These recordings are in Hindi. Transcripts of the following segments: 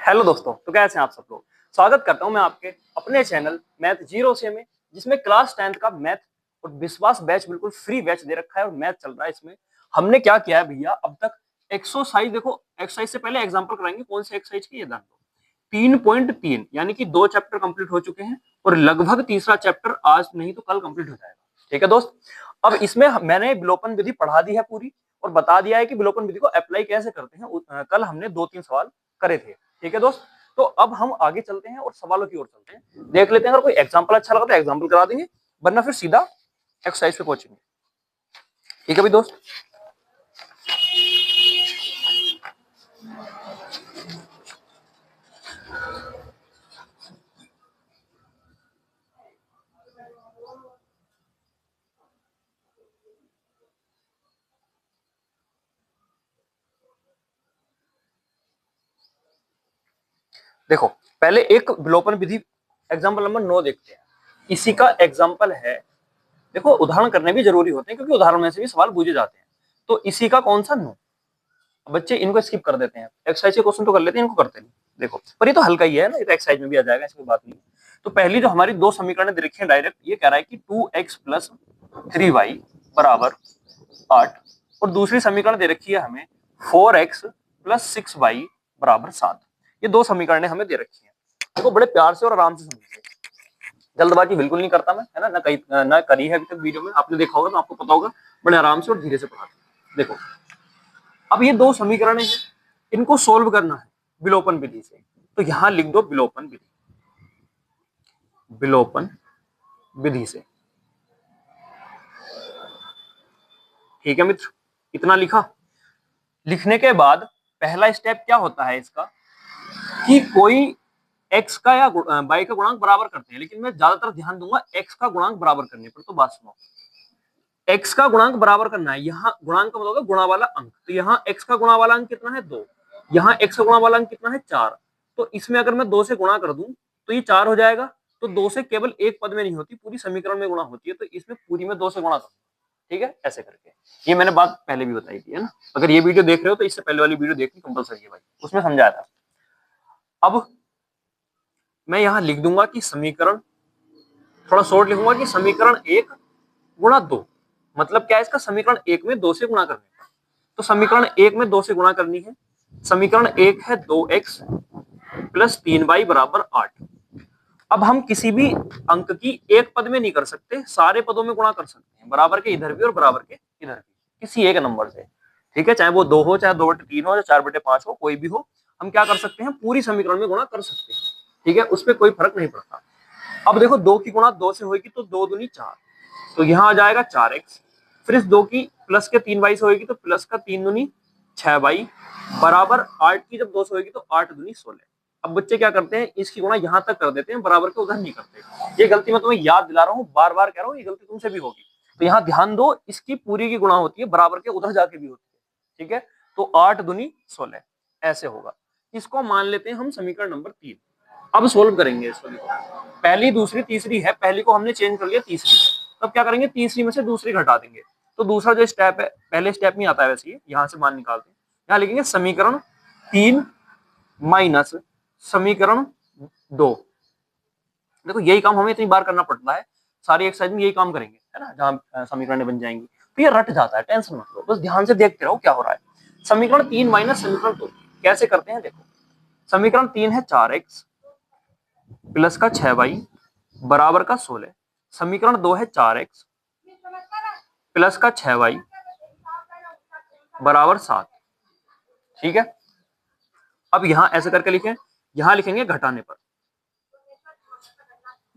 हेलो दोस्तों, तो कैसे हैं आप सब लोग। स्वागत करता हूं मैं आपके अपने चैनल मैथ जीरो से में, जिसमें क्लास 10th का मैथ और विश्वास बैच बिल्कुल फ्री बैच दे रखा है और मैथ चल रहा है। इसमें हमने क्या किया है भैया, अब तक एक्सरसाइज देखो, एक्सरसाइज से पहले एग्जांपल कराएंगे कौन से एक्सरसाइज की, ये ध्यान दो। 3.3 यानी कि 2 चैप्टर कंप्लीट हो चुके हैं और लगभग तीसरा चैप्टर आज नहीं तो कल कंप्लीट हो जाएगा। ठीक है दोस्त, अब इसमें मैंने विलोपन विधि पढ़ा दी है पूरी और बता दिया है कि विलोपन विधि को अप्लाई कैसे करते हैं। कल हमने 2-3 सवाल करे थे। ठीक है दोस्त, तो अब हम आगे चलते हैं और सवालों की ओर चलते हैं, देख लेते हैं। अगर कोई एग्जांपल अच्छा लगा तो एग्जांपल करा देंगे, वरना फिर सीधा एक्सरसाइज पे पहुंचेंगे। ठीक है भाई दोस्त, देखो पहले एक विलोपन विधि एग्जांपल नंबर 9 देखते हैं। इसी का एग्जांपल है। देखो उदाहरण करने भी जरूरी होते हैं क्योंकि उदाहरण में से भी सवाल पूछे जाते हैं। तो इसी का कौन सा 9, बच्चे इनको स्किप कर देते हैं, एक्सरसाइज के क्वेश्चन तो कर लेते हैं, इनको करते नहीं। देखो पर ये तो हल्का ही है ना, ये तो एक्सरसाइज में भी आ जाएगा, इसमें बात नहीं। तो पहली जो हमारी दो समीकरण दे रखी है डायरेक्ट, ये कह रहा है कि 2x प्लस 3y बराबर 8 और दूसरी समीकरण दे रखी है हमें 4x प्लस 6y बराबर 7। ये दो समीकरणें हमें दे रखी है। देखो बड़े प्यार से और आराम से समझिए, जल्दबाजी बिल्कुल नहीं करता मैं, है ना, ना करी है अभी तक वीडियो में, आपने देखा होगा तो आपको पता होगा, बड़े आराम से और धीरे से पढ़ाते। देखो अब ये दो समीकरण हैं, इनको सोल्व करना है विलोपन विधि से। तो यहां लिख दो विलोपन विधि, विलोपन विधि से। ठीक है मित्र, इतना लिखा। लिखने के बाद पहला स्टेप क्या होता है इसका, कि कोई x का या y का गुणांक बराबर करते हैं, लेकिन मैं ज्यादातर ध्यान दूंगा x का गुणांक बराबर करने पर। तो बात सुनो, x का गुणांक बराबर करना है। यहाँ गुणांक का मतलब गुणा वाला अंक, तो यहाँ x का गुणा वाला अंक कितना है 2, यहाँ x का गुणा वाला अंक कितना है 4। तो इसमें अगर मैं 2 से गुणा कर दूं तो ये 4 हो जाएगा। तो 2 से केवल एक पद में नहीं होती, पूरी समीकरण में गुणा होती है, तो इसमें पूरी में 2 से गुणा करूँ। ठीक है, ऐसे करके। ये मैंने बात पहले भी बताई थी, है ना। अगर ये वीडियो देख रहे हो तो इससे पहले वाली वीडियो देखनी कंपलसरी है भाई, उसमें समझाया था। अब मैं यहाँ लिख दूंगा कि समीकरण, थोड़ा शॉर्ट लिखूंगा कि समीकरण 1 गुणा 2, मतलब क्या है इसका, समीकरण 1 में 2 से गुणा करने का। तो समीकरण 1 में 2 से गुणा करनी है। समीकरण 1 है 2x प्लस 3y बराबर 8। अब हम किसी भी अंक की एक पद में नहीं कर सकते, सारे पदों में गुणा कर सकते हैं, बराबर के इधर भी और बराबर के इधर भी, किसी एक नंबर से। ठीक है, चाहे वो 2 हो, चाहे 2/3 हो, चाहे 4/5 हो, कोई भी हो, हम क्या कर सकते हैं, पूरी समीकरण में गुणा कर सकते हैं। ठीक है, उसमें कोई फर्क नहीं पड़ता। अब देखो 2 की गुणा 2 से होगी तो 2 दूनी 4, तो यहाँ आ जाएगा 4x। फिर इस 2 की प्लस के 3y से होगी तो प्लस का 3 दूनी 6y बराबर 8 की जब 2 से होगी तो 8 दूनी 16। अब बच्चे क्या करते हैं, इसकी गुणा यहाँ तक कर देते हैं, बराबर के उधर नहीं करते। ये गलती मैं तुम्हें याद दिला रहा हूँ, बार बार कह रहा हूँ, ये गलती तुमसे भी होगी। तो यहाँ ध्यान दो, इसकी पूरी की गुणा होती है, बराबर के उधर जाके भी होती है। ठीक है, तो 8 दूनी 16 ऐसे होगा। इसको मान लेते हैं हम समीकरण नंबर 3। अब सोल्व करेंगे इसको। पहली, दूसरी, तीसरी है, पहली को हमने चेंज कर लिया तीसरी। तब क्या करेंगे, तीसरी में से दूसरी घटा देंगे। तो दूसरा जो स्टेप है, पहले स्टेप में आता है वैसे ही, यहाँ से मान निकालते हैं। यहाँ लिखेंगे समीकरण 3 माइनस समीकरण 2। देखो यही काम हमें इतनी बार करना पड़ता है, सारी एक्सरसाइज में यही काम करेंगे, है ना, जहां समीकरण बन जाएंगी। तो ये रट जाता है, टेंशन मत लो, बस ध्यान से देखते रहो क्या हो रहा है। समीकरण 3 माइनस समीकरण 2 कैसे करते हैं, देखो। समीकरण 3 है 4x प्लस का 6y बराबर का 16। समीकरण 2 है 4x प्लस का 6y बराबर 7। ठीक है, अब यहां ऐसे करके लिखें, यहां लिखेंगे घटाने पर,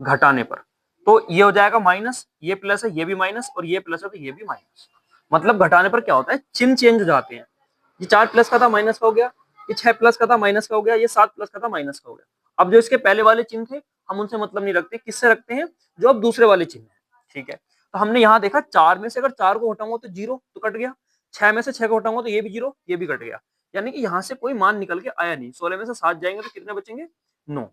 घटाने पर। तो ये हो जाएगा माइनस, ये प्लस है, ये भी माइनस, और ये प्लस है तो ये भी माइनस। मतलब घटाने पर क्या होता है, चिन्ह चेंज हो जाते हैं। ये 4 प्लस का था माइनस का हो गया, ये 6 प्लस का था माइनस का हो गया, ये 7 प्लस का था माइनस का हो गया। अब जो इसके पहले वाले चिन्ह थे हम उनसे मतलब नहीं रखते, किससे रखते हैं, जो अब दूसरे वाले चिन्ह है। ठीक है, तो हमने यहाँ देखा 4 में से अगर 4 को हटाऊंगा तो 0 तो कट गया, 6 में से 6 को हटाऊंगा तो ये भी 0, ये भी कट गया। यानी कि यहाँ से कोई मान निकल के आया नहीं। 16 में से 7 जाएंगे तो कितने बचेंगे, 9,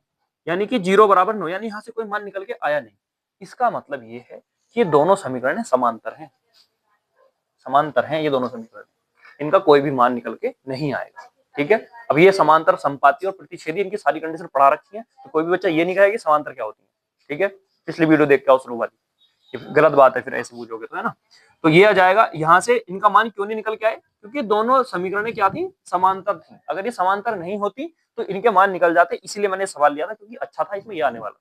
यानी कि 0 बराबर 9, यानी यहाँ से कोई मान निकल के आया नहीं। इसका मतलब ये है कि ये दोनों समीकरण समांतर हैं, समांतर हैं ये दोनों समीकरण, इनका कोई भी मान निकल के नहीं आएगा। ठीक है। अब ये समांतर, संपाती और प्रतिच्छेदी, इनकी सारी कंडीशन पढ़ा रखी है, तो कोई भी बच्चा ये नहीं कहेगा कि समांतर क्या होती है, ठीक है। पिछली वीडियो देख के आओ शुरू वाली, गलत बात है फिर ऐसे पूछोगे तो, है ना। तो ये आ जाएगा। यहाँ से इनका मान क्यों नहीं निकल के आए, क्योंकि दोनों समीकरणें क्या थी, समांतर थी। अगर ये समांतर नहीं होती तो इनके मान निकल जाते, इसीलिए मैंने सवाल लिया था, क्योंकि अच्छा था इसमें ये आने वाला,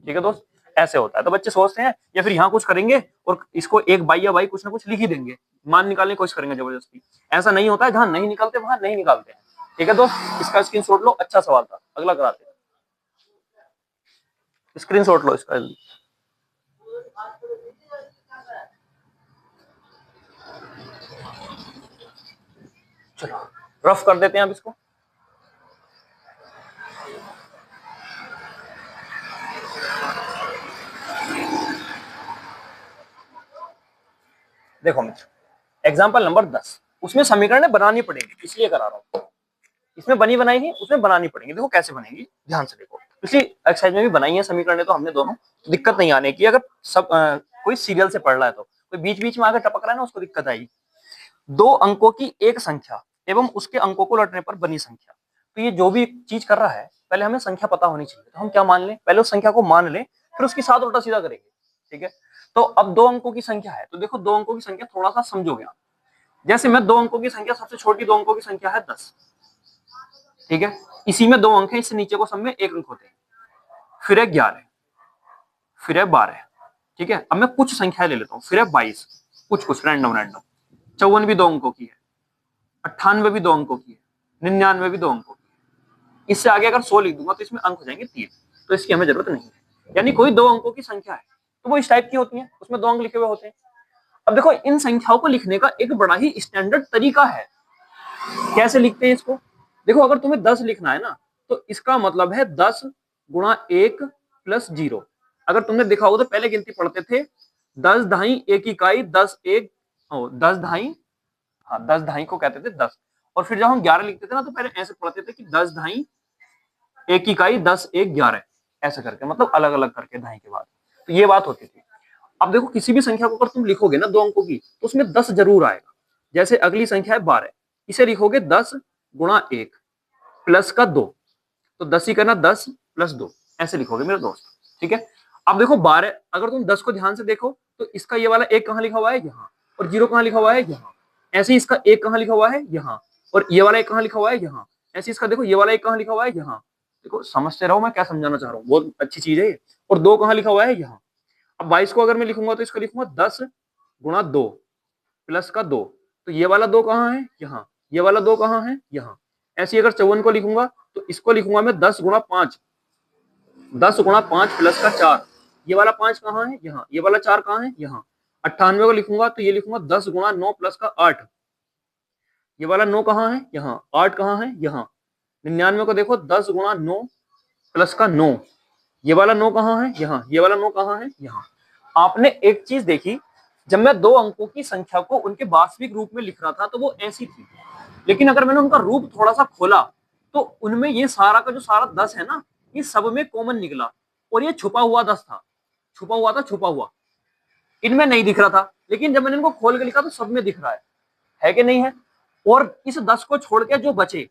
ठीक है दोस्त। ऐसे होता है। तो बच्चे सोचते हैं या फिर यहाँ कुछ करेंगे और इसको एक बाई या बाई कुछ ना कुछ लिख ही देंगे, मान निकालने की कोशिश करेंगे जबरदस्ती। ऐसा नहीं होता है, जहां नहीं निकलते वहां नहीं निकालते हैं, ठीक है दोस्त। इसका स्क्रीनशॉट लो, अच्छा सवाल था। अगला कराते हैं, स्क्रीनशॉट लो इसका। चलो रफ कर देते हैं अब इसको। देखो मित्र, एग्जाम्पल नंबर 10, उसमें समीकरण बनानी पड़ेगी, इसलिए करा रहा हूं। इसमें बनी बनाई नहीं, उसमें बनानी पड़ेगी। देखो कैसे बनेगी, ध्यान से देखो। पिछली एक्सरसाइज में भी बनाई है समीकरण, तो हमने दोनों, दिक्कत नहीं आने की। अगर सब कोई सीरियल से पढ़ रहा है तो, कोई बीच बीच में आकर टपक रहा है ना, उसको दिक्कत आएगी। दो अंकों की एक संख्या एवं उसके अंकों को लौटने पर बनी संख्या। तो ये जो भी चीज कर रहा है, पहले हमें संख्या पता होनी चाहिए। तो हम क्या मान लें, पहले उस संख्या को मान लें, फिर उसके साथ उल्टा सीधा करेंगे, ठीक है। तो अब दो अंकों की संख्या है, तो देखो दो अंकों की संख्या थोड़ा सा समझोगे आप। जैसे मैं दो अंकों की संख्या, सबसे छोटी दो अंकों की संख्या है 10, ठीक है। इसी में दो अंक है, इससे नीचे को सब में एक अंक होते हैं, फिर है 11, फिर है 12, ठीक है। अब मैं कुछ संख्या ले लेता हूँ, फिर है 22, कुछ कुछ रैंडम रैंडम। 54 भी दो अंकों की है, 98 भी दो अंकों की है, 99 भी दो अंकों की है। इससे आगे अगर 100 लिख दूंगा तो इसमें अंक हो जाएंगे 3, तो इसकी हमें जरूरत नहीं है। यानी कोई दो अंकों की संख्या है तो वो इस टाइप की होती है, उसमें दो अंक लिखे हुए होते हैं। अब देखो इन संख्याओं को लिखने का एक बड़ा ही स्टैंडर्ड तरीका है। कैसे लिखते हैं इसको, देखो अगर तुम्हें 10 लिखना है ना, तो इसका मतलब है 10 गुणा 1 प्लस 0। अगर तुमने देखा होगा तो पहले गिनती पढ़ते थे 10 ढाई 1 इकाई 10 1, 10 ढाई, हाँ 10 ढाई को कहते थे 10। और फिर जब हम 11 लिखते थे ना, तो पहले ऐसे पढ़ते थे कि 10 ढाई 1 इकाई 10 1 11, ऐसे करके, मतलब अलग अलग करके ढाई के बाद। तो ये बात होती थी। अब देखो किसी भी संख्या को अगर तुम लिखोगे ना दो अंकों की, तो उसमें 10 जरूर आएगा। जैसे अगली संख्या है 12, इसे लिखोगे 10 गुणा 1 प्लस का 2, तो 10 ही करना, 10 प्लस 2, ऐसे लिखोगे मेरे दोस्त, ठीक है। अब देखो 12, अगर तुम 10 को ध्यान से देखो तो इसका ये वाला एक कहां लिखा हुआ है, यहाँ, और 0 कहां लिखा हुआ है, यहाँ। ऐसे ही इसका एक कहां लिखा हुआ है, यहाँ, और ये वाला एक कहां लिखा हुआ है, यहाँ। ऐसे इसका देखो ये वाला एक कहां लिखा हुआ है, यहाँ। देखो समझते रहो मैं क्या समझाना चाह रहा हूँ, बहुत अच्छी चीज है ये। और 2 कहां लिखा हुआ है, यहाँ। अब 22 को अगर मैं लिखूंगा तो इसको लिखूंगा 10 गुणा 2 प्लस का 2, तो ये वाला 2 कहाँ है, यहाँ। ये वाला 2 कहाँ है, यहाँ। ऐसे अगर 54 को लिखूंगा तो इसको लिखूंगा मैं 10 गुणा 5, 10 गुणा 5 प्लस का 4, ये वाला 5 कहाँ है, यहाँ। ये वाला 4 कहाँ है, यहाँ। 98 को लिखूंगा तो ये लिखूंगा 10 गुणा 9 प्लस का 8, ये वाला 9 कहाँ है, यहाँ। 8 कहाँ है, यहाँ। 99 को देखो 10 गुणा 9 प्लस का 9, ये वाला 9 कहाँ है, यहाँ। ये वाला 9 कहाँ है, यहाँ। आपने एक चीज देखी, जब मैं दो अंकों की संख्या को उनके वास्तविक रूप में लिख रहा था तो वो ऐसी थी, लेकिन अगर मैंने उनका रूप थोड़ा सा खोला तो उनमें ये सारा का जो सारा 10 है ना, ये सब में कॉमन निकला, और ये छुपा हुआ 10 था, छुपा हुआ था, छुपा हुआ, इनमें नहीं दिख रहा था। लेकिन जब मैंने इनको खोल के लिखा तो सब में दिख रहा है कि नहीं है। और इस 10 को छोड़ के जो बचे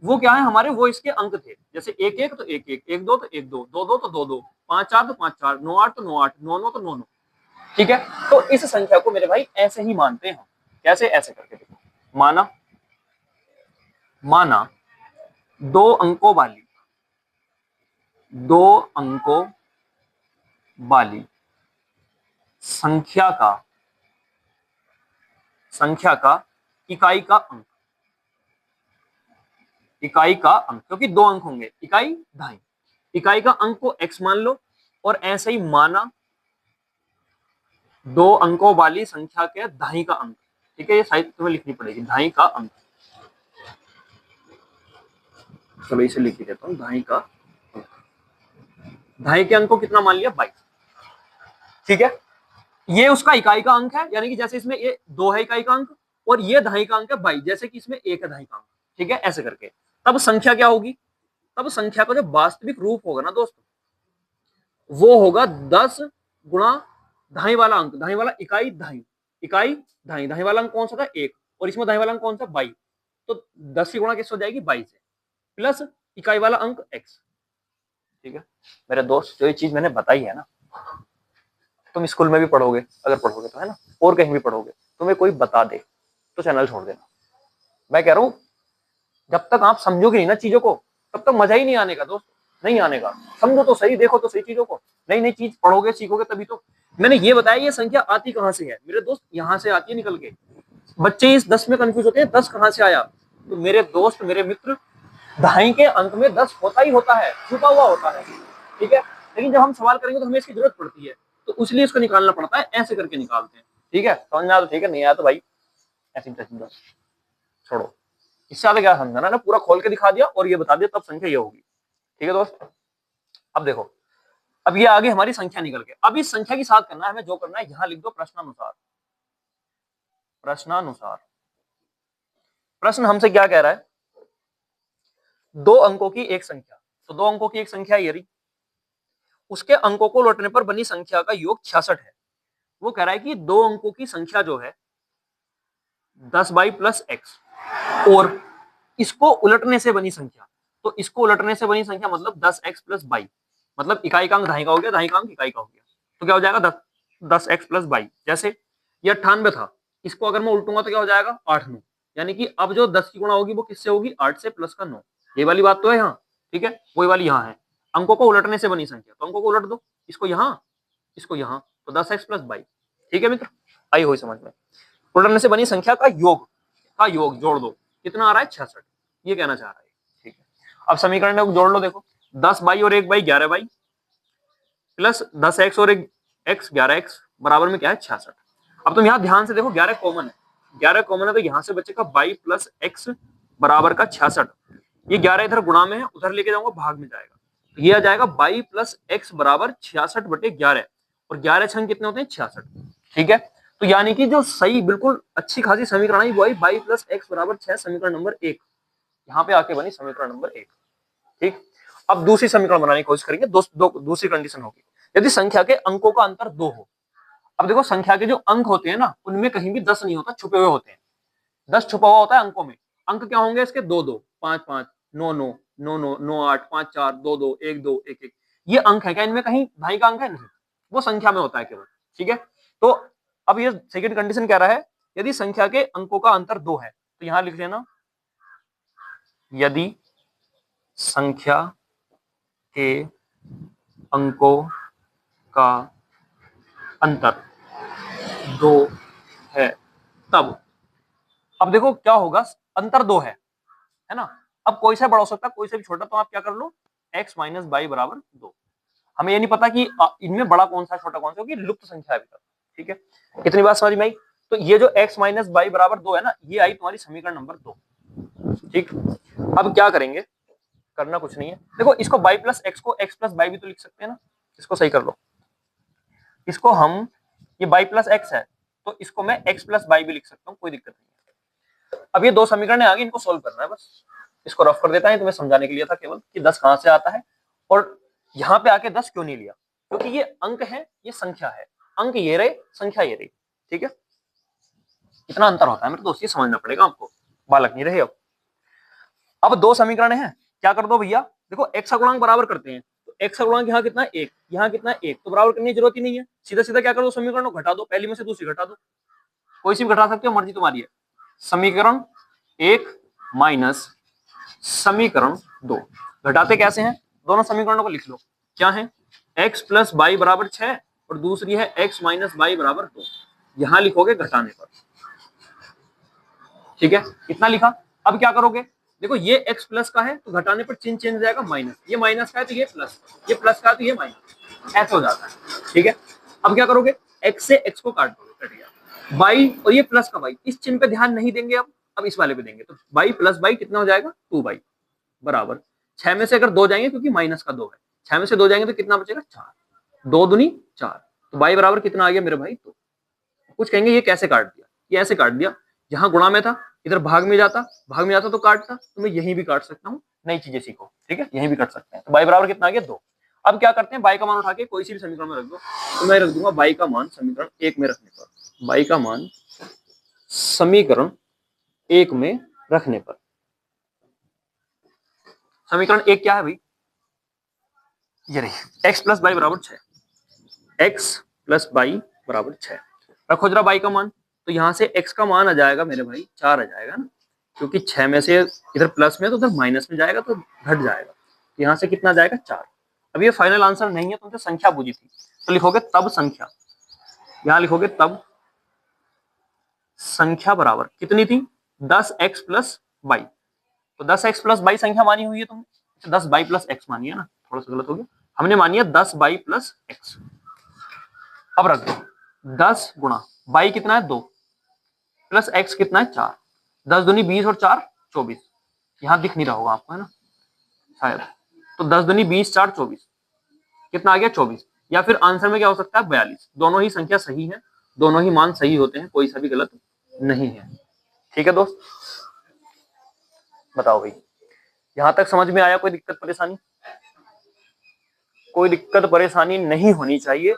वो क्या है हमारे, वो इसके अंक थे। जैसे 1 1 तो 1 1, 1 2 तो 1 2, 2 2 तो 2 2, 5 4 तो 5 4, 9 8 तो 9 8, 9 9 तो 9 9, ठीक है। तो इस संख्या को मेरे भाई ऐसे ही मानते हैं। कैसे, ऐसे करके देखो। माना माना दो अंकों वाली, दो अंकों वाली संख्या का इकाई का अंक, इकाई का अंक, क्योंकि दो अंक होंगे, इकाई ढाई, इकाई का अंक को x मान लो। और ऐसे ही माना दो अंकों वाली संख्या के ढाई का अंक, ठीक है। ये साइड तुम्हें लिखनी पड़ेगी, ढाई का अंक। चलो इसे लिख ही देता हूँ, ढाई का अंक। ढाई के अंक को कितना मान लिया, 22, ठीक है। ये उसका इकाई का अंक है, यानी कि जैसे इसमें ये 2 है इकाई का अंक, और ये ढाई का अंक है 22, जैसे कि इसमें 1 है ढाई का अंक, ठीक है। ऐसे करके तब संख्या क्या होगी, तब संख्या का जो वास्तविक रूप होगा ना दोस्तों, वो होगा 10 गुणा ढाई वाला अंक, ढाई वाला इकाई ढाई, इकाई ढाई, ढाई वाला अंक कौन सा था, 1, और इसमें ढाई वाला अंक कौन सा, 22, तो 10 की गुणा किससे हो जाएगी 22 से, प्लस इकाई वाला अंक x। ठीक है मेरे दोस्त, जो ये चीज मैंने बताई है ना, तुम स्कूल में भी पढ़ोगे, अगर पढ़ोगे तो, है ना, और कहीं भी पढ़ोगे, तुम्हें कोई बता दे तो चैनल छोड़ देना। मैं कह रहा हूं जब तक आप समझोगे नहीं ना चीजों को, तब तक मजा ही नहीं आने का दोस्त, नहीं आने का। समझो तो सही, देखो तो सही चीजों को, नई नई चीज पढ़ोगे सीखोगे तभी तो। मैंने ये बताया ये संख्या आती कहां से है मेरे दोस्त, यहाँ से आती है निकल के। बच्चे इस 10 में कंफ्यूज होते हैं, 10 कहां से आया, तो मेरे दोस्त मेरे मित्र, दहाई के अंक में 10 होता ही होता है, छुपा हुआ होता है। ठीक है, लेकिन जब हम सवाल करेंगे तो हमें इसकी जरूरत पड़ती है, तो इसलिए इसको निकालना पड़ता है, ऐसे करके निकालते हैं। ठीक है, समझ में आया तो ठीक है, नहीं आया तो भाई ऐसे छोड़ो। इससे ज्यादा क्या समझाना ना, पूरा खोल के दिखा दिया और ये बता दिया, तब संख्या ये होगी। ठीक है दोस्त, अब देखो, अब ये आगे हमारी संख्या निकल के, अब इस संख्या के साथ करना है हमें, जो करना है यहां लिख दो प्रश्नानुसार। प्रश्नानुसार प्रश्न हमसे क्या कह रहा है, 2 अंकों की एक संख्या, तो 2 अंकों की एक संख्या ये रही, उसके अंकों को लौटने पर बनी संख्या का योग 66 है। वो कह रहा है कि 2 अंकों की संख्या जो है 10 प्लस x, और इसको उलटने से बनी संख्या, तो इसको उलटने से बनी संख्या मतलब 10x प्लस 22, मतलब इकाई का अंक दहाई का हो गया, दहाई का अंक इकाई का हो गया, तो क्या हो जाएगा 10x प्लस 22। जैसे ये 98 था, इसको अगर मैं उल्टूंगा तो क्या हो जाएगा 8 9, यानी कि अब जो 10 की गुणा होगी वो किससे होगी, 8 से प्लस का 9। ये वाली बात तो है यहाँ, ठीक है, वही वाली यहाँ है। अंकों को उलटने से बनी संख्या, तो अंकों को उलट दो, इसको यहाँ, इसको यहाँ, तो 10x प्लस 22। ठीक है मित्र, आई हुई समझ में। उलटने से बनी संख्या का योग जोड़ दो, कितना आ रहा है 66, ये कहना चाह रहा है। ठीक है, अब समीकरण में जोड़ लो, देखो 10 और 1 11 प्लस 10x और 1 x 11x बराबर में क्या है 66। अब तुम यहाँ ध्यान से देखो, 11 कॉमन है, 11 कॉमन है, तो यहाँ से बचेगा 22 प्लस x बराबर का 66। ये 11 इधर गुणा में है, उधर लेके जाऊंगा भाग में जाएगा, तो ये आ जाएगा 22 प्लस x बराबर 66/11, और 11 छंग कितने होते हैं 66। ठीक है, तो यानी कि जो सही बिल्कुल अच्छी खासी समीकरण आई वो आई 22 प्लस x बराबर 6, समीकरण नंबर 1, यहाँ पे आके बनी समीकरण नंबर 1। ठीक, अब दूसरी समीकरण बनाने की कोशिश करेंगे। दूसरी कंडीशन होगी, यदि संख्या के अंकों का अंतर 2 हो। अब देखो संख्या के जो अंक होते हैं ना, उनमें कहीं भी 10 नहीं होता, छुपे हुए होते हैं। 10 छुपा हुआ होता है अंकों में। अंक क्या होंगे इसके, 2 2 5 5 9 9 9 9 9 8 5 4 2 2 1 2 1 1, ये अंक है क्या, इनमें कहीं ढाई का अंक है नहीं, वो संख्या में होता है केवल। ठीक है, तो अब ये सेकंड कंडीशन कह रहा है, यदि संख्या के अंकों का अंतर 2 है, तो यहां लिख लेना, यदि संख्या के अंकों का अंतर 2 है तब, अब देखो क्या होगा, अंतर 2 है ना, अब कोई सा बड़ा हो सकता है, कोई सा भी छोटा, तो आप क्या कर लो, x माइनस 22 बराबर 2। हमें ये नहीं पता कि इनमें बड़ा कौन सा छोटा कौन सा, क्योंकि लुप्त संख्या है अभी तक। ठीक है, इतनी बात समझ में आई। तो ये जो x माइनस 22 बराबर 2 है ना, ये आई तुम्हारी समीकरण नंबर 2। ठीक, अब क्या करेंगे, करना कुछ नहीं है, देखो इसको 22 प्लस x को x प्लस 22 भी तो लिख सकते हैं ना, इसको सही कर लो, इसको हम, ये 22 प्लस x है, तो इसको मैं x प्लस 22 भी लिख सकता हूँ, कोई दिक्कत नहीं है। अब ये 2 समीकरण आगे, इनको सोल्व करना है बस। इसको रफ कर देता है, तुम्हें समझाने के लिए था केवल कि 10 कहां से आता है, और यहाँ पे आके 10 क्यों नहीं लिया, क्योंकि ये अंक है, ये संख्या है, अंक ये रहे, संख्या ये रही। ठीक है, इतना अंतर होता है मेरे दोस्त, ये समझना पड़ेगा आपको, बालक नहीं रहे। अब 2 समीकरण है, क्या कर दो भैया, देखो x का गुणांक बराबर करते हैं, तो x का गुणांक यहाँ कितना 1, यहाँ कितना 1, तो बराबर करने की जरूरत ही नहीं है, सीधा सीधा क्या कर दो, समीकरण को घटा दो, पहली में से दूसरी घटा दो, कोई सी भी घटा सकते हो, मर्जी तुम्हारी है। समीकरण 1 माइनस समीकरण 2, घटाते कैसे हैं, दोनों समीकरणों को लिख लो, क्या है, x प्लस 22 बराबर 6 और दूसरी है x माइनस 22 बराबर 2, यहां लिखोगे घटाने पर। ठीक है, इतना लिखा। अब क्या करोगे, देखो ये x प्लस का है तो घटाने पर चिन्ह चेंज हो जाएगा माइनस, ये माइनस का है तो ये प्लस, ये प्लस का है तो ये माइनस, ऐसे हो जाता है। ठीक है, अब क्या करोगे, x से x को काट दोगे, कट गया, 22 और ये प्लस का 22, इस चिन्ह पे ध्यान नहीं देंगे, अब इस वाले पे देंगे, तो 22 प्लस 22 कितना हो जाएगा 2 बराबर 6 में से अगर 2 जाएंगे, क्योंकि माइनस का 2 है, 6 में से 2 जाएंगे तो कितना बचेगा 4, 2 दूनी 4, तो 22 बराबर कितना आ गया मेरे भाई, तो कुछ कहेंगे ये कैसे काट दिया, ये ऐसे काट दिया, जहां गुणा में था इधर भाग में जाता, भाग में जाता तो काटता, तो मैं यहीं भी काट सकता हूँ, नई चीजें सीखो। ठीक है, यहीं भी काट सकते हैं, तो बाई बराबर कितना आ गया 2। अब क्या करते हैं, बाई का मान उठा के कोई सी भी समीकरण में रख दो, तो मैं रख दूंगा बाई का मान समीकरण 1 में रखने पर, बाई का मान समीकरण 1 में रखने पर। समीकरण एक क्या है भाई, ये रही x प्लस बाई बराबर 6, x प्लस बाई बराबर 6। रखो जरा बाई का मान, तो यहां से x का मान आ जाएगा मेरे भाई 4 आ जाएगा ना, क्योंकि 6 में से इधर प्लस में तो उधर माइनस में जाएगा तो घट जाएगा, यहां से कितना जाएगा 4। अब ये फाइनल आंसर नहीं है, तुमसे संख्या पूछी थी तो लिखोगे तब संख्या, यहां लिखोगे तब संख्या बराबर कितनी थी 10x प्लस बाई, तो 10x प्लस बाई संख्या मानी हुई है तुमने, 10 बाई प्लस x मानी है ना, थोड़ा सा गलत हो गया, हमने मानी है 10 बाई प्लस x। अब रख दो 10 गुणा बाई कितना है 2 प्लस x कितना है 4, 10 दूनी 20 और 4 24, यहां दिख नहीं रहा होगा आपको है ना शायद, तो 10 दूनी 20 4 24, कितना आ गया 24, या फिर आंसर में क्या हो सकता है 42। दोनों ही संख्या सही है, दोनों ही मान सही होते हैं, कोई सा भी गलत नहीं है। ठीक है दोस्त, बताओ भाई यहां तक समझ में आया, कोई दिक्कत परेशानी? कोई दिक्कत परेशानी नहीं होनी चाहिए।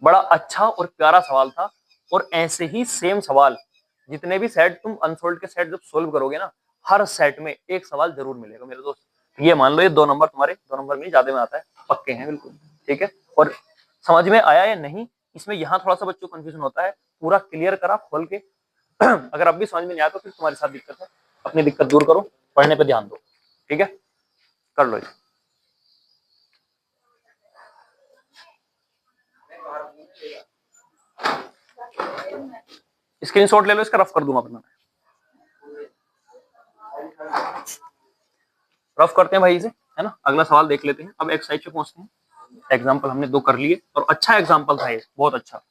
बड़ा अच्छा और प्यारा सवाल था, और ऐसे ही सेम सवाल जितने भी सेट तुम अनसोल्ड के सेट जब सोल्व करोगे ना, हर सेट में एक सवाल जरूर मिलेगा मेरे दोस्त। ये मान लो ये 2 नंबर तुम्हारे, 2 नंबर में ज्यादा में आता है, पक्के हैं बिल्कुल। ठीक है, और समझ में आया या नहीं, इसमें यहाँ थोड़ा सा बच्चों को कंफ्यूजन होता है, पूरा क्लियर करा खोल के। अगर अब भी समझ में नहीं आया तो फिर तुम्हारे साथ दिक्कत है, अपनी दिक्कत दूर करो, पढ़ने पे ध्यान दो। ठीक है, कर लो। स्क्रीनशॉट ले लो, इसका रफ कर दूंगा अपना, रफ करते हैं भाई इसे, है ना। अगला सवाल देख लेते हैं, अब एक्सरसाइज पे पहुंचते हैं। एग्जाम्पल हमने 2 कर लिए, और अच्छा एग्जाम्पल था ये, बहुत अच्छा।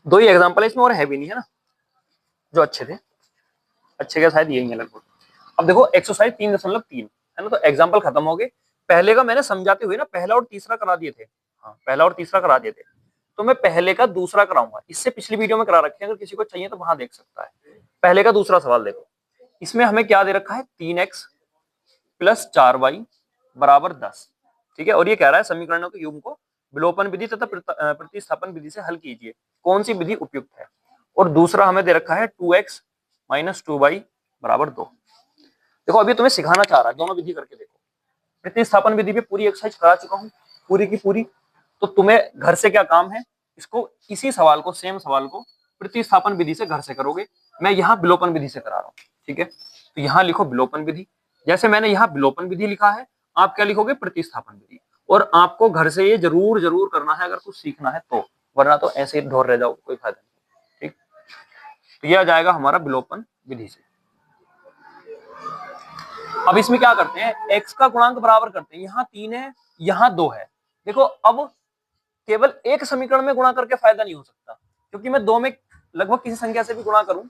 दो ही एग्जाम्पल है इसमें, और है भी नहीं है ना, जो अच्छे थे, अच्छे का शायद यही है लगभग। अब देखो एक्सरसाइज 3.3 है ना, तो एग्जाम्पल खत्म हो गए। पहले का मैंने समझाते हुए ना पहला और तीसरा करा दिए थे, हाँ पहला और तीसरा करा दिए थे, तो मैं पहले का दूसरा कराऊंगा, इससे पिछली वीडियो में करा रखे हैं, अगर किसी को चाहिए तो वहां देख सकता है। पहले का दूसरा सवाल देखो, इसमें हमें क्या दे रखा है 3x प्लस 4y बराबर 10। ठीक है, और ये कह रहा है समीकरणों के युग्म को विलोपन विधि तथा प्रतिस्थापन विधि से हल कीजिए, कौन सी विधि उपयुक्त है। और दूसरा हमें दे रखा है 2x माइनस 2y बराबर 2। देखो अभी तुम्हें सिखाना चाह रहा है, दोनों विधि करके देखो। प्रतिस्थापन विधि पे पूरी एक्सरसाइज करा चुका हूँ, पूरी की पूरी, तो तुम्हें घर से क्या काम है, इसको इसी सवाल को, सेम सवाल को प्रतिस्थापन विधि से घर से करोगे। मैं यहाँ विलोपन विधि से करा रहा हूँ। ठीक है, तो यहाँ लिखो विलोपन विधि, जैसे मैंने यहाँ विलोपन विधि लिखा है, आप क्या लिखोगे प्रतिस्थापन विधि। और आपको घर से ये जरूर जरूर करना है अगर कुछ सीखना है तो, वरना तो ऐसे ही ढोर रह जाओ, कोई फायदा नहीं। ठीक, तो ये आ जाएगा हमारा विलोपन विधि से। अब इसमें क्या करते हैं, x का गुणांक बराबर करते हैं, यहाँ 3 है यहाँ 2 है। देखो अब केवल एक समीकरण में गुणा करके फायदा नहीं हो सकता, क्योंकि मैं 2 में लगभग किसी संख्या से भी गुणा करूं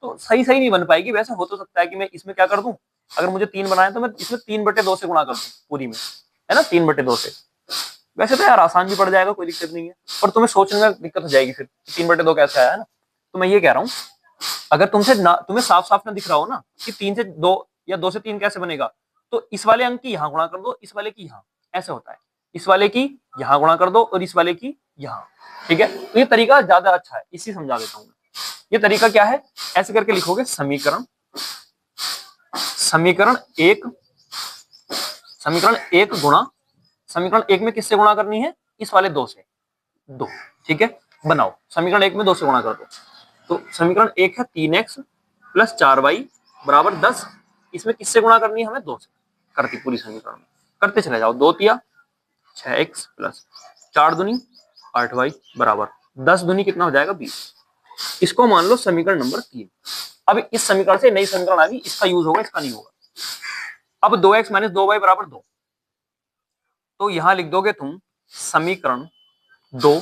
तो सही सही नहीं बन पाएगी। वैसे हो तो सकता है कि मैं इसमें क्या कर दूं, अगर मुझे 3 बनाए तो मैं इसमें 3/2 से गुणा कर दूं पूरी में, है ना, 3/2 से। वैसे तो यार आसान भी पड़ जाएगा, कोई दिक्कत नहीं है, और तुम्हें सोचने में दिक्कत हो जाएगी फिर 3/2 कैसे आया, है ना। तो मैं ये कह रहा हूँ, अगर तुम्हें साफ साफ ना दिख रहा हो ना कि 3 से 2 या 2 से 3 कैसे बनेगा, तो इस वाले अंक की यहाँ गुणा कर दो, इस वाले की यहाँ, ऐसे होता है। इस वाले की यहाँ गुणा कर दो और इस वाले की यहाँ। ठीक है, तो ये तरीका ज्यादा अच्छा है, इसी समझा देता हूँ। ये तरीका क्या है, ऐसे करके लिखोगे समीकरण समीकरण एक गुणा समीकरण 1 में किससे गुणा करनी है, इस वाले 2 से, 2। ठीक है, बनाओ समीकरण 1 में 2 से गुणा कर दो, तो समीकरण 1 है 3x प्लस 4y बराबर 10। इसमें किससे गुणा करनी है हमें, 2 से। करती पूरी समीकरण में करते चले जाओ, 2 तिया 6x प्लस 4 दूनी 8y बराबर 10 दूनी कितना हो जाएगा 20। इसको मान लो समीकरण नंबर 3। अब इस समीकरण से नई समीकरण आ गई, इसका यूज होगा, इसका नहीं होगा। अब 2x माइनस 2y बराबर 2, तो यहां लिख दोगे तुम समीकरण 2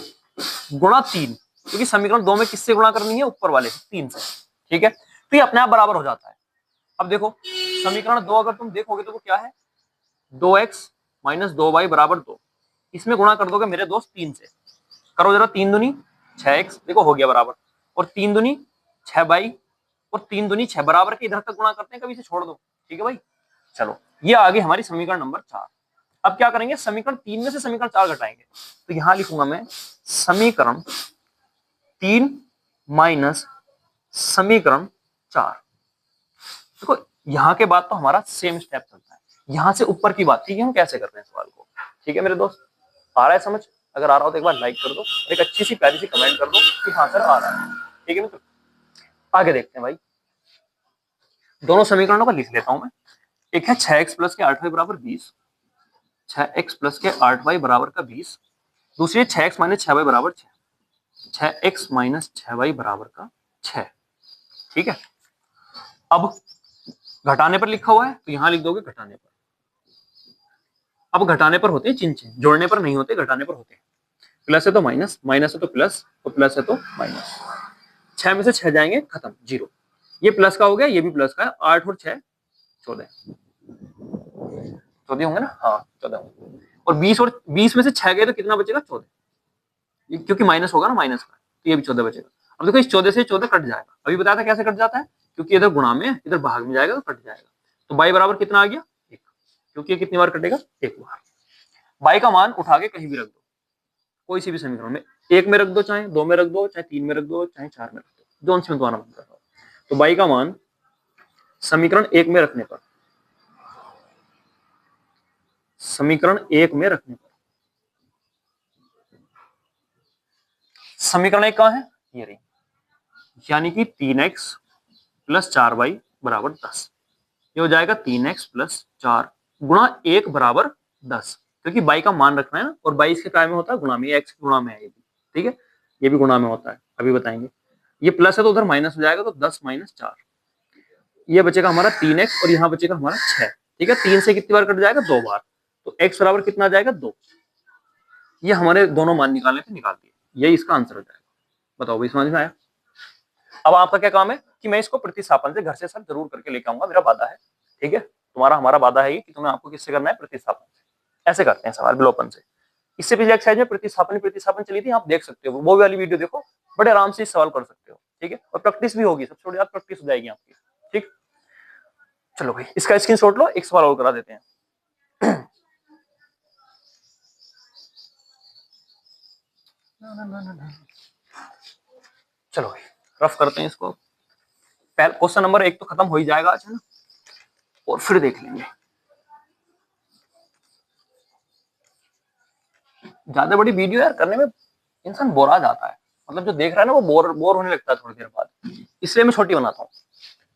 गुणा 3, क्योंकि समीकरण 2 में किससे गुणा करनी है, ऊपर वाले से 3 से। ठीक है, तो ये अपने आप बराबर हो जाता है। अब देखो समीकरण 2 अगर तुम देखोगे तो वो क्या है, 2x माइनस 2y बराबर 2, इसमें गुणा कर दोगे मेरे दोस्त 3 से। करो जरा, 3 दूनी 6x, देखो हो गया बराबर। और 3 दूनी 6 बाई और 3 दूनी 6 बराबर के इधर तक गुणा करते हैं, कभी से छोड़ दो। ठीक है भाई, चलो ये आ गई हमारी समीकरण नंबर 4। अब क्या करेंगे, समीकरण 3 में से समीकरण 4 घटाएंगे। तो यहां लिखूंगा मैं समीकरण 3 माइनस समीकरण 4। देखो यहां के बाद तो हमारा सेम स्टेप चलता है, यहां से ऊपर की बात थी हम कैसे कर रहे हैं सवाल को। ठीक है मेरे दोस्त, आ रहा है समझ? अगर आ रहा हो तो एक बार लाइक कर दो, एक अच्छी सी प्यारी सी कमेंट कर दो कि हाँ सर आ रहा है। ठीक है मित्र, आगे देखते हैं भाई। दोनों समीकरणों को लिख लेता हूं मैं। एक है 6x प्लस के 8y बराबर 20, 6x प्लस के 8y बराबर का 20। दूसरी है 6x माइनस 6y बराबर 6, 6x माइनस 6y बराबर का 6। ठीक है, अब घटाने पर लिखा हुआ है तो यहां लिख दोगे घटाने पर। अब घटाने पर होते हैं चिन्ह चिन्ह, जोड़ने पर नहीं होते, घटाने पर होते हैं। प्लस है तो माइनस, माइनस है तो प्लस, और प्लस है तो माइनस। 6 में से 6 जाएंगे खत्म, 0। ये प्लस का हो गया, ये भी प्लस का है। 8 और 6 14, 14 होंगे ना? हाँ 14 होंगे। और 20 में से 6 गए तो कितना बचेगा? 14, क्योंकि माइनस होगा ना माइनस का, तो ये भी 14 बचेगा। अब देखो इस 14 से 14 कट जाएगा, अभी बताया था कैसे कट जाता है, क्योंकि इधर गुणा में इधर भाग में जाएगा तो कट जाएगा। तो बाई बराबर कितना आ गया? 1, क्योंकि ये कितनी बार कटेगा? 1 बार। बाई का मान उठा के कहीं भी रख दो, कोई सी भी समीकरण में, 1 में रख दो, चाहे 2 में रख दो, चाहे 3 में रख दो, चाहे 4 में रख दो, जो से में तुम्हारा मन कर रहा हो। तो बाई का मान समीकरण 1 में रखने पर, समीकरण 1 में रखने पर, समीकरण 1 कहां है? ये रही, यानी कि 3x प्लस 4y बराबर 10। ये हो जाएगा 3x प्लस 4 गुणा 1 बराबर 10, क्योंकि बाई का मान रखना है ना, और बाई इसके काय में होता है? गुणा में, x गुणा में है ये भी। ठीक है, ये भी गुणा में होता है, अभी बताएंगे। ये प्लस है तो उधर माइनस हो जाएगा, तो 10 माइनस 4, ये बचेगा हमारा 3x और यहाँ बचेगा हमारा 6। ठीक है, 3 से कितनी बार कट जाएगा? 2 बार। तो x बराबर कितना आ जाएगा? 2। ये हमारे दोनों मान निकालने थे, निकाल दिए, यही इसका आंसर हो जाएगा। बताओ भाई, समझ में आया? अब आपका क्या काम है कि मैं इसको प्रतिस्थापन से घर से सर जरूर करके लेके आऊंगा, मेरा वादा है। ठीक है, तुम्हारा हमारा वादा है कि तुम्हें आपको किससे करना है? प्रतिस्थापन से। ऐसे करते हैं सवाल विलोपन से। इससे पिछले एक्सरसाइज में प्रतिस्थापन चली थी, आप देख सकते हो, वो वाली वीडियो देखो, बड़े आराम से इस सवाल कर सकते हो। ठीक है, और प्रैक्टिस भी होगी, सबसे बड़ी बात प्रैक्टिस हो जाएगी आपकी। ठीक, चलो भाई इसका स्क्रीनशॉट लो, एक सवाल और करा देते हैं। चलो भाई रफ करते हैं इसको। क्वेश्चन नंबर 1 तो खत्म हो ही जाएगा आज, है ना, और फिर देख लेंगे। ज्यादा बड़ी वीडियो यार करने में इंसान बोर आ जाता है, मतलब जो देख रहा है ना वो बोर होने लगता है थोड़ी देर बाद, इसलिए मैं छोटी बनाता हूँ।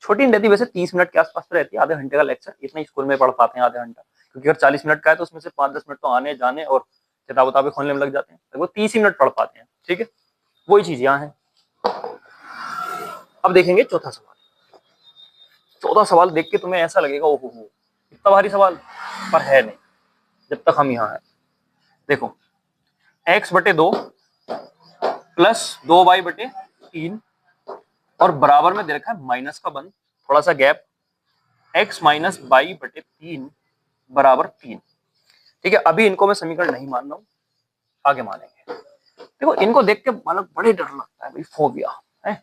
छोटी नहीं रहती वैसे, 30 मिनट के आसपास तो रहती है, आधे घंटे का लेक्चर, इतना ही स्कूल में पढ़ पाते हैं, आधे घंटा। क्योंकि अगर 40 मिनट का है तो उसमें से 5-10 मिनट तो आने जाने और किताब उताबें खोलने में लग जाते हैं, लगभग 30 ही मिनट पढ़ पाते हैं। ठीक है, वही चीज यहाँ है। अब देखेंगे चौथा सवाल। चौथा सवाल देख के तुम्हें ऐसा लगेगा ओहो इतना भारी सवाल, पर है नहीं जब तक हम यहाँ है। देखो x/2 प्लस 2y/3 और बराबर में दे रखा है माइनस का बंद, थोड़ा सा गैप, x माइनस y/3 बराबर 3। ठीक है, अभी इनको मैं समीकरण नहीं मान रहा हूं, आगे मानेंगे। देखो इनको देख के मतलब बड़े डर लगता है भाई, फोबिया है,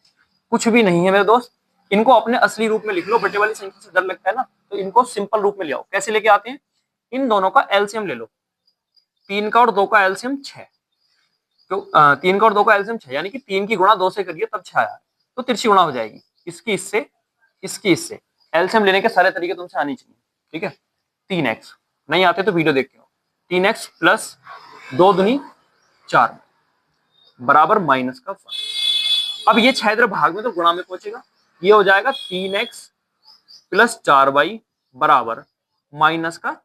कुछ भी नहीं है मेरे दोस्त। इनको अपने असली रूप में लिख लो, बटे वाली संख्या से डर लगता है ना, तो इनको सिंपल रूप में ले आओ। कैसे लेके आते हैं? इन दोनों का एलसीएम ले लो, 3 का और 2 का एलसीएम 6, तो 3 का और 2 का एलसीएम 6, यानी कि 3 की गुणा 2 से करिए तब 6 आया, तो तिरछी गुणा हो जाएगी, इसकी इससे, इसकी इससे। एलसीएम लेने के सारे तरीके तुमसे आनी चाहिए। ठीक है, 3x नहीं आते तो वीडियो देख के हो। 3x प्लस 2 दूनी 4 बराबर माइनस का 1। अब ये 6 इधर भाग में तो गुणा में पहुंचेगा, ये हो जाएगा 3x प्लस 4y बराबर माइनस का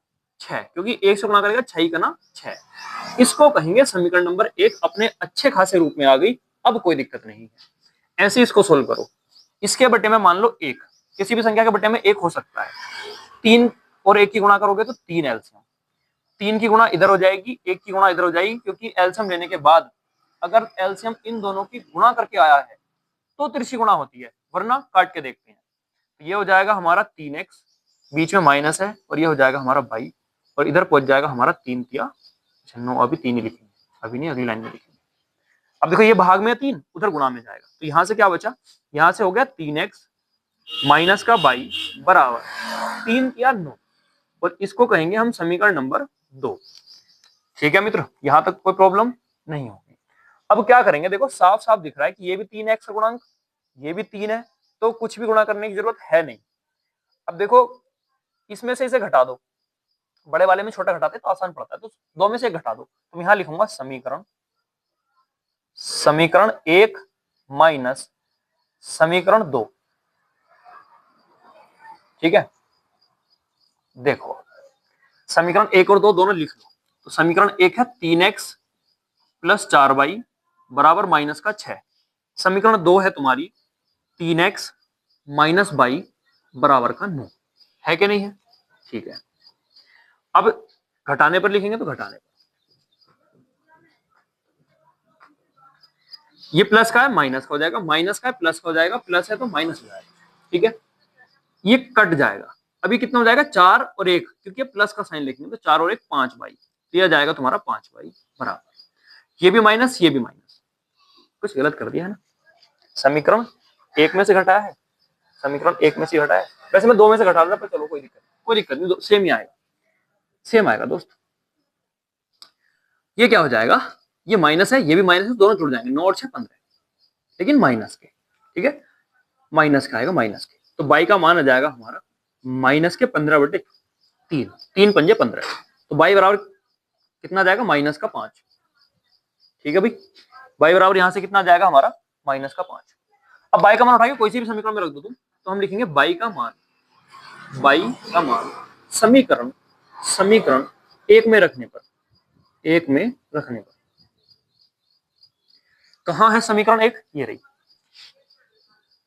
6, क्योंकि 1 से गुणा करेगा 6 का ना 6। इसको कहेंगे समीकरण नंबर 1 अपने अच्छे खासे रूप में आ गई, अब कोई दिक्कत नहीं है। ऐसे इसको सोल्व करो। इसके बटे में मान लो 1, किसी भी संख्या के बटे में 1 हो सकता है। 3 और 1 की गुणा करोगे तो 3 एलसीएम, 3 की गुणा इधर हो जाएगी, 1 की गुणा इधर हो जाएगी, क्योंकि एलसीएम लेने के बाद अगर एलसीएम इन दोनों की गुणा करके आया है तो तिरछी गुणा होती है, वरना काट के देखते हैं। ये हो जाएगा हमारा 3x, बीच में माइनस है, और ये हो जाएगा हमारा 22, और इधर पहुंच जाएगा हमारा 3 तिया 9। अभी 3 ही लिखेंगे, अभी नहीं, अगली लाइन में लिखेंगे। अब देखो ये भाग में 3, उधर गुणा में जाएगा, तो यहां से क्या बचा, यहां से हो गया 3x माइनस का 22 बराबर 3 या 9, और इसको कहेंगे हम समीकरण नंबर 2। ठीक है मित्र, यहां तक कोई प्रॉब्लम नहीं होगी। अब क्या करेंगे, देखो साफ साफ दिख रहा है कि ये भी 3x गुणांक, ये भी 3 है, तो कुछ भी गुणा करने की जरूरत है नहीं। अब देखो इसमें से इसे घटा दो, बड़े वाले में छोटा घटाते तो आसान पड़ता है, तो दो में से एक घटा दो, तो यहां लिखूंगा समीकरण 1 माइनस समीकरण 2। ठीक है, देखो समीकरण 1 और 2 दोनों लिख लो। तो समीकरण 1 है 3x प्लस 4y बराबर माइनस का 6। समीकरण 2 है तुम्हारी 3x माइनस y बराबर का 9, है कि नहीं है? ठीक है, अब घटाने पर लिखेंगे तो घटाने पर, ये प्लस का है माइनस का हो जाएगा, माइनस का है प्लस का हो जाएगा, प्लस है तो माइनस हो जाएगा। ठीक है, ये कट जाएगा, अभी कितना हो जाएगा 4 और 1, क्योंकि प्लस का साइन लिखेंगे तो 4 और 1 5y, तो यह जाएगा तुम्हारा 5y बराबर, ये भी माइनस ये भी माइनस, कुछ गलत कर दिया है ना, समीकरण 1 में से घटाया है, समीकरण 1 में से घटाया है, वैसे मैं 2 में से घटा रहा, पर चलो कोई दिक्कत नहीं, सेम ही आएगा, सेम आएगा दोस्त। ये क्या हो जाएगा, ये माइनस है ये भी माइनस है, दोनों जुड़ जाएंगे, 9 और 6 15, लेकिन माइनस के। ठीक है, माइनस का आएगा माइनस के, तो बाई का मान आ जाएगा हमारा माइनस के 15/3, 3 पंजे 15, तो बाई बराबर कितना आ जाएगा माइनस का 5। ठीक है भाई, बाई बराबर यहां से कितना आ जाएगा हमारा माइनस का 5। अब बाई का मान उठाइए कोई सी भी समीकरण में रख दो तुम, तो हम लिखेंगे बाई का मान समीकरण समीकरण 1 में रखने पर, 1 में रखने पर कहां है समीकरण 1, ये रही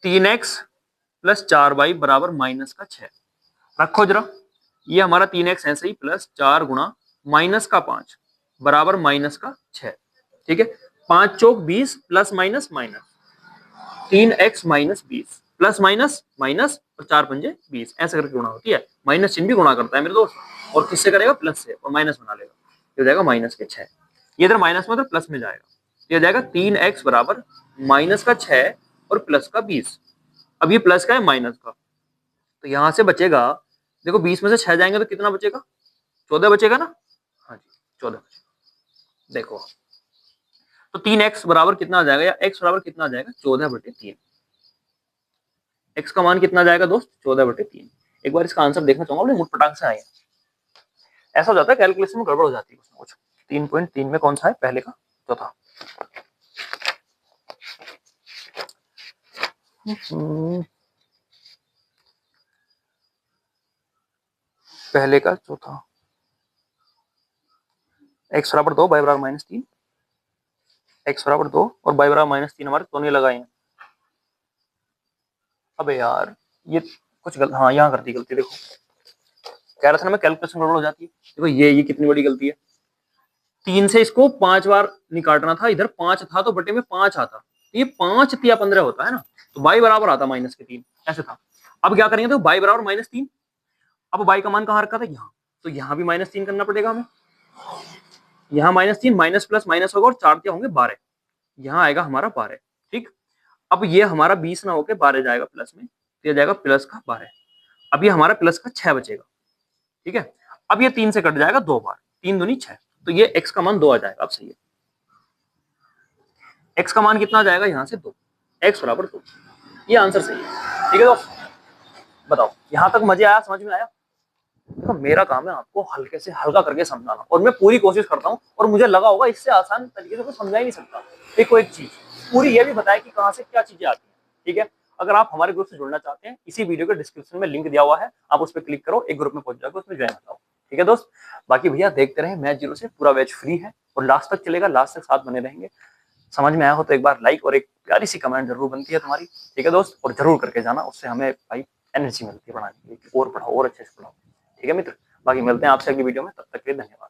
3x प्लस 4y बराबर माइनस का 6, रखो जरा, ये हमारा 3x है सही, प्लस 4 गुणा माइनस का 5 बराबर माइनस का 6। ठीक है, 5 चौक 20 plus minus minus 3x minus 20 plus minus minus और 4 पंजे 20, ऐसे करके गुणा होती है, माइनस चिन्ह भी गुणा करता है मेरे दोस्त, और किससे करेगा प्लस से, और माइनस बना लेगा, ये हो जाएगा माइनस के 6, ये इधर माइनस में उधर प्लस में जाएगा, ये हो जाएगा 3x बराबर माइनस का 6 और प्लस का 20। अब ये प्लस का है माइनस का, तो यहां से बचेगा, देखो 20 में से 6 जाएंगे तो कितना बचेगा, 14 बचेगा ना, हाँ जी 14 बचेगा। देखो तो 3x बराबर कितना आ जाएगा, या x बराबर कितना आ जाएगा 14/3, x का मान कितना आ जाएगा दोस्त 14/3। एक बार इसका आंसर देखना चाहूंगा, मुठ पटांग से आए, ऐसा हो जाता है कैलकुलेशन में गड़बड़ हो जाती है कुछ ना कुछ। 3.3 में कौन सा है पहले का चौथा, पहले का चौथा, x बराबर 2 y बराबर -3, x बराबर 2 और y बराबर -3 हमारे दोनों लगाए हैं। अबे यार ये कुछ हाँ यहाँ कर दी गलती, देखो कह रहा था ना मैं कैलकुलेशन गड़बड़ हो जाती है, देखो ये कितनी बड़ी गलती है, 3 से इसको 5 बार निकालना था, इधर 5 था तो बटे में 5 आता, तो ये 5 या 15 होता है ना, तो y बराबर आता -3, ऐसे था। अब क्या करेंगे, तो y बराबर -3, अब y का मान कहाँ रखा था यहाँ, तो यहाँ भी -3 करना पड़ेगा हमें, यहाँ -3 माइनस प्लस माइनस होगा और 4 क्या होंगे 12, यहाँ आएगा हमारा 12। ठीक, अब ये हमारा 20 ना होके 12 जाएगा प्लस में, तो ये जाएगा प्लस का 12, अब ये हमारा प्लस का 6 बचेगा। ठीक है, अब ये 3 से कट जाएगा 2 बार, 3 दूनी 6, तो ये x का मान 2 आ जाएगा। अब सही है, x का मान कितना आ जाएगा यहाँ से 2, x बराबर 2, ये आंसर सही है। ठीक है दोस्त, बताओ यहाँ तक मजे आया, समझ में आया? देखो मेरा काम है आपको हल्के से हल्का करके समझाना, और मैं पूरी कोशिश करता हूँ, और मुझे लगा होगा इससे आसान तरीके से कोई समझा ही नहीं सकता। देखो एक चीज पूरी ये भी बताया कि कहाँ से क्या चीजें आती हैं। ठीक है, अगर आप हमारे ग्रुप से जुड़ना चाहते हैं, इसी वीडियो के डिस्क्रिप्शन में लिंक दिया हुआ है, आप उस पर क्लिक करो, एक ग्रुप में पहुंच जाओगे, उसमें ज्वाइन हो जाओ। ठीक है दोस्त, बाकी भैया देखते रहे मैच जीरो से, पूरा मैच फ्री है और लास्ट तक चलेगा, लास्ट तक साथ बने रहेंगे। समझ में आया हो तो एक बार लाइक और एक प्यारी सी कमेंट जरूर बनती है तुम्हारी। ठीक है दोस्त, और जरूर करके जाना, उससे हमें भाई एनर्जी मिलती है पढ़ाने के लिए, और पढ़ाओ और अच्छे से पढ़ाओ। ठीक है मित्र, बाकी मिलते हैं आपसे अगली वीडियो में, तब तक के लिए धन्यवाद।